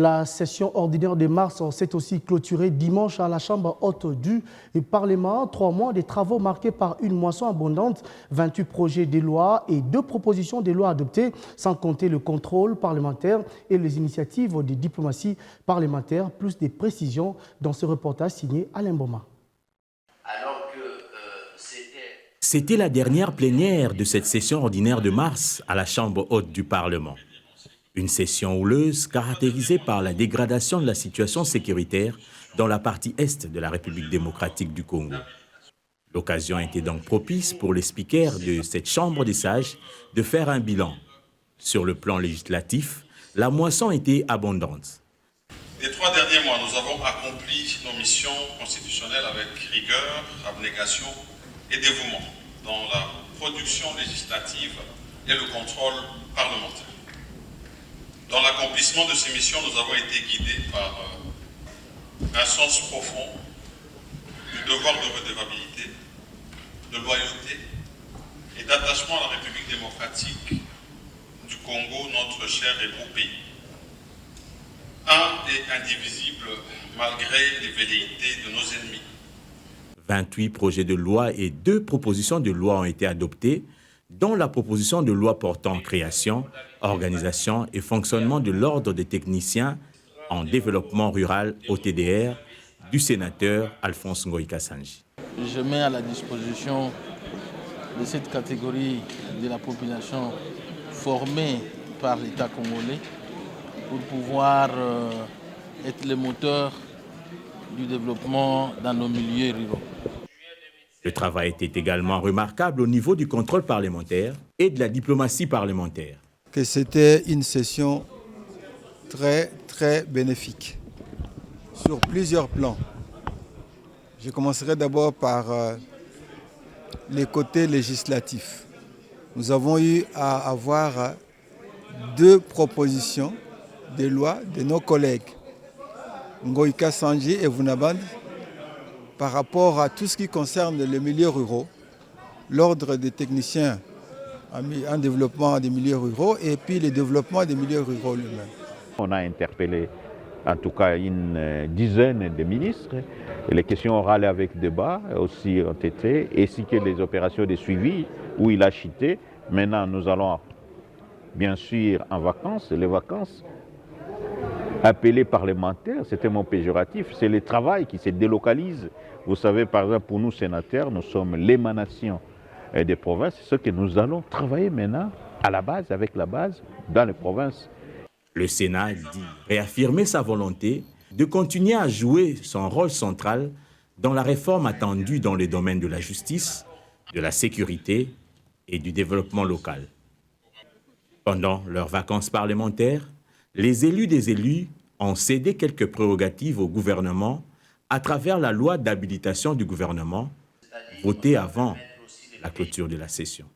La session ordinaire de mars s'est aussi clôturée dimanche à la Chambre haute du Parlement. 3 mois de travaux marqués par une moisson abondante, 28 projets de loi et 2 propositions de loi adoptées, sans compter le contrôle parlementaire et les initiatives de diplomatie parlementaire. Plus de précisions dans ce reportage signé Alain Boma. C'était la dernière plénière de cette session ordinaire de mars à la Chambre haute du Parlement. Une session houleuse caractérisée par la dégradation de la situation sécuritaire dans la partie est de la République démocratique du Congo. L'occasion était donc propice pour les speakers de cette Chambre des sages de faire un bilan. Sur le plan législatif, la moisson était abondante. Les 3 derniers mois, nous avons accompli nos missions constitutionnelles avec rigueur, abnégation et dévouement dans la production législative et le contrôle parlementaire. Dans l'accomplissement de ces missions, nous avons été guidés par un sens profond du devoir de redevabilité, de loyauté et d'attachement à la République démocratique du Congo, notre cher et beau pays. Un et indivisible malgré les velléités de nos ennemis. 28 projets de loi et 2 propositions de loi ont été adoptés, dont la proposition de loi portant création, organisation et fonctionnement de l'ordre des techniciens en développement rural OTDR du sénateur Alphonse Ngoïka Sanji. Je mets à la disposition de cette catégorie de la population formée par l'État congolais pour pouvoir être le moteur du développement dans nos milieux ruraux. Le travail était également remarquable au niveau du contrôle parlementaire et de la diplomatie parlementaire. Que c'était une session très bénéfique sur plusieurs plans. Je commencerai d'abord par les côtés législatifs. Nous avons eu à avoir 2 propositions de loi de nos collègues Ngoïka Sanji et Vunaband par rapport à tout ce qui concerne les milieux ruraux, l'ordre des techniciens en développement des milieux ruraux et puis le développement des milieux ruraux eux-mêmes. On a interpellé en tout cas une dizaine de ministres. Et les questions orales avec débat aussi ont été, ainsi que les opérations de suivi où il a chuté. Maintenant, nous allons bien sûr en vacances, les vacances. Appelé parlementaire, c'était mon péjoratif, c'est le travail qui se délocalise. Vous savez, par exemple, pour nous sénateurs, nous sommes l'émanation des provinces, ce que nous allons travailler maintenant à la base, avec la base, dans les provinces. Le Sénat dit réaffirmer sa volonté de continuer à jouer son rôle central dans la réforme attendue dans les domaines de la justice, de la sécurité et du développement local. Pendant leurs vacances parlementaires, les élus des élus ont cédé quelques prérogatives au gouvernement à travers la loi d'habilitation du gouvernement votée avant la clôture de la session.